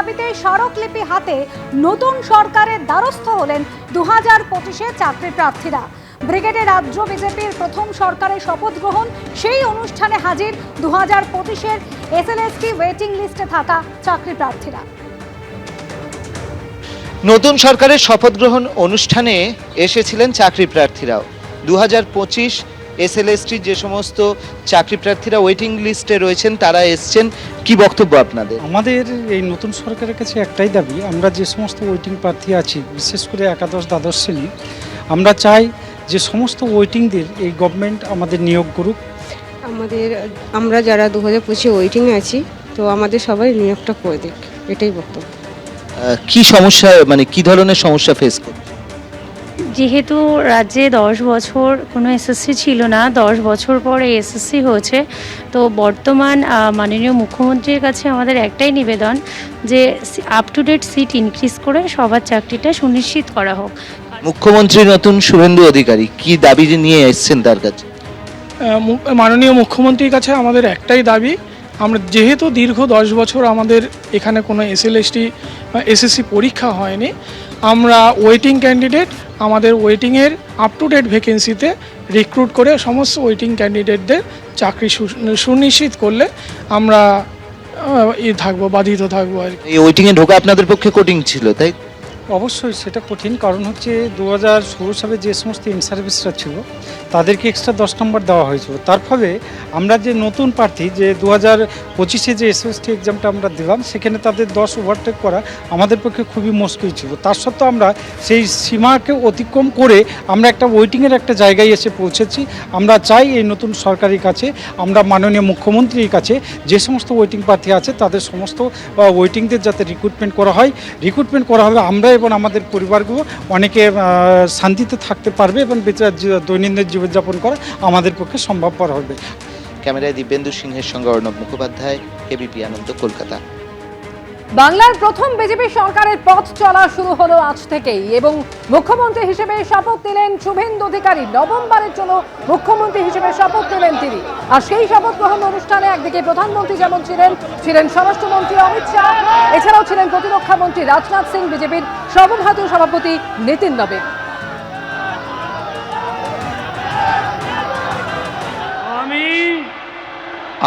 দাবিতে স্মারকলিপি হাতে নতুন সরকারের দ্বারস্থ হলেন 2025-এ চাকরি প্রার্থীরা। ব্রিগেডে রাজ্য বিজেপির প্রথম সরকারের শপথ গ্রহণ, সেই অনুষ্ঠানে হাজির 2025-এর এসএলএসটি ওয়েটিং লিস্টে থাকা চাকরি প্রার্থীরা। নতুন সরকারের শপথ গ্রহণ অনুষ্ঠানে এসেছিলেন চাকরি প্রার্থীরাও। 2025 এসএলএসটি যে সমস্ত চাকরি প্রার্থীরা ওয়েটিং লিস্টে রয়েছেন তারা এসছেন, কি বক্তব্য আপনাদের? আমাদের এই নতুন সরকারের কাছে একটাই দাবি, আমরা যে সমস্ত ওয়েটিং প্রার্থী আছি, বিশেষ করে একাদশ দ্বাদশ শ্রেণী, আমরা চাই যে সমস্ত ওয়েটিংদের এই গভর্নমেন্ট আমাদের নিয়োগ করুক। আমরা যারা 2025 ওয়েটিংয়ে আছি, তো আমাদের সবাই নিয়োগটা করে দিক, এটাই বক্তব্য। কি সমস্যা, মানে কি ধরনের সমস্যা ফেস করছে? যেহেতু রাজ্যে 10 বছর কোনো এসএসসি ছিল না, 10 বছর পর এই এসএসসি হয়েছে, তো বর্তমান মাননীয় মুখ্যমন্ত্রীর কাছে আমাদের একটাই নিবেদন যে up to date seat increase করে সবার চাকরিটা সুনিশ্চিত করা হোক। মুখ্যমন্ত্রী নতুন শুভেন্দু অধিকারী কি দাবি নিয়ে এসছেন তার কাছে? মাননীয় মুখ্যমন্ত্রীর কাছে আমাদের একটাই দাবি, আমরা যেহেতু দীর্ঘ 10 বছর আমাদের এখানে কোনো এসএলএসটি বা এসএসসি পরীক্ষা হয়নি, আমরা ওয়েটিং ক্যান্ডিডেট আমাদের ওয়েটিংয়ের আপ টু ডেট ভ্যাকেন্সিতে রিক্রুট করে সমস্ত ওয়েটিং ক্যান্ডিডেটদের চাকরি সুনিশ্চিত করলে আমরা বাধিত থাকবো আর কি। এই ওয়েটিংয়ে ঢোকা আপনাদের পক্ষে কঠিন ছিল, তাই? অবশ্যই সেটা কঠিন, কারণ হচ্ছে 2016 সালে যে সমস্ত ইন সার্ভিসরা ছিল তাদেরকে এক্সট্রা 10 নম্বর দেওয়া হয়েছিল। তার ফলে আমরা যে নতুন প্রার্থী যে 2025-এ যে এসএসটি এক্সামটা আমরা দিলাম, সেখানে তাদের 10 ওভারটেক করা আমাদের পক্ষে খুবই মুশকিল ছিল। তার সত্ত্বেও আমরা সেই সীমাকে অতিক্রম করে আমরা একটা ওয়েটিংয়ের একটা জায়গায় এসে পৌঁছেছি। আমরা চাই এই নতুন সরকারের কাছে, আমরা মাননীয় মুখ্যমন্ত্রীর কাছে যে সমস্ত ওয়েটিং প্রার্থী আছে তাদের সমস্ত ওয়েটিংদের যাতে রিক্রুটমেন্ট করা হয়, হলে আমরা এবং আমাদের পরিবারগুলো অনেকে শান্তিতে থাকতে পারবে এবং দৈনন্দিন জীবনযাপন করা আমাদের পক্ষে সম্ভবপর হবে। ক্যামেরায় দিব্যেন্দু সিংহের সঙ্গে অর্ণব মুখোপাধ্যায়, এবিপি আনন্দ, কলকাতা। বাংলার প্রথম বিজেপি সরকারের পথ চলা শুরু হলো আজ থেকেই এবং মুখ্যমন্ত্রী হিসেবে শপথ নিলেন শুভেন্দু অধিকারী। নবমবারের জন্য মুখ্যমন্ত্রী হিসেবে শপথ নিলেন তিনি। আর সেই শপথ গ্রহণ অনুষ্ঠানে একদিকে প্রধানমন্ত্রী যেমন ছিলেন স্বরাষ্ট্রমন্ত্রী অমিত শাহ, এছাড়াও ছিলেন প্রতিরক্ষা মন্ত্রী রাজনাথ সিং, বিজেপির সর্বভারতীয় সভাপতি নিতিন নবীন।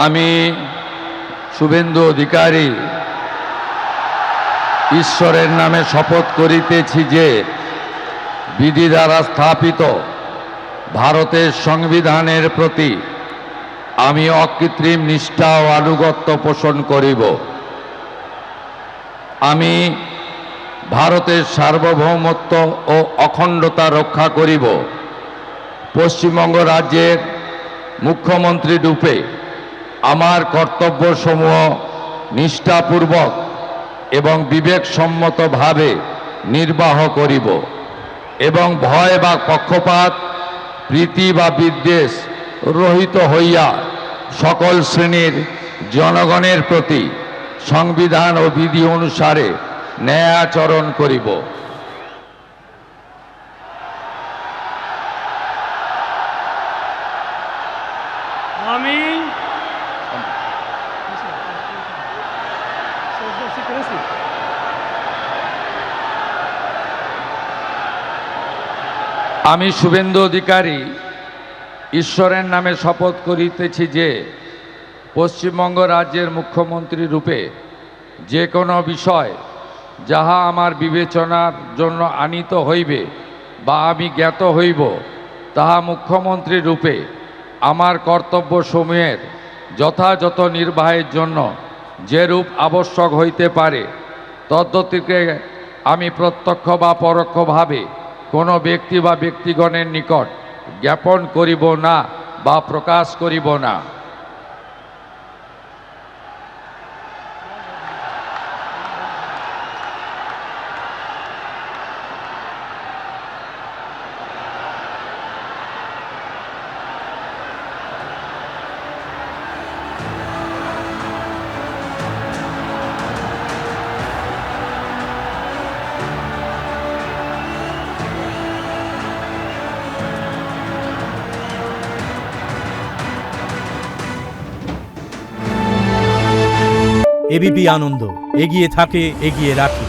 আমি শুভেন্দু অধিকারী ঈশ্বরের নামে শপথ করিতেছি যে বিধি দ্বারা স্থাপিত ভারতের সংবিধানের প্রতি আমি অকৃত্রিম নিষ্ঠা ও আনুগত্য পোষণ করিব। আমি ভারতের সার্বভৌমত্ব ও অখণ্ডতা রক্ষা করিব। পশ্চিমবঙ্গ রাজ্যের মুখ্যমন্ত্রী রূপে আমার কর্তব্যসমূহ নিষ্ঠাপূর্বক এবং বিবেকসম্মতভাবে নির্বাহ করিব এবং ভয় বা পক্ষপাত, প্রীতি বা বিদ্বেষ রহিত হইয়া সকল শ্রেণীর জনগণের প্রতি সংবিধান ও বিধি অনুসারে ন্যায় আচরণ করিব। আমি শুভেন্দু অধিকারী ঈশ্বরের নামে শপথ করিতেছি যে পশ্চিমবঙ্গ রাজ্যের মুখ্যমন্ত্রী রূপে যে কোনো বিষয় যাহা আমার বিবেচনার জন্য আনিত হইবে বা আমি জ্ঞাত হইব, তাহা মুখ্যমন্ত্রী রূপে আমার কর্তব্যসমূহের যথাযথ নির্বাহের জন্য যেরূপ আবশ্যক হইতে পারে তদ্গতিকে আমি প্রত্যক্ষ বা পরোক্ষভাবে কোনো ব্যক্তি বা ব্যক্তিগণের নিকট জ্ঞাপন করিব না বা প্রকাশ করিব না। এবিপি আনন্দ। এগিয়ে থাকে, এগিয়ে রাখে।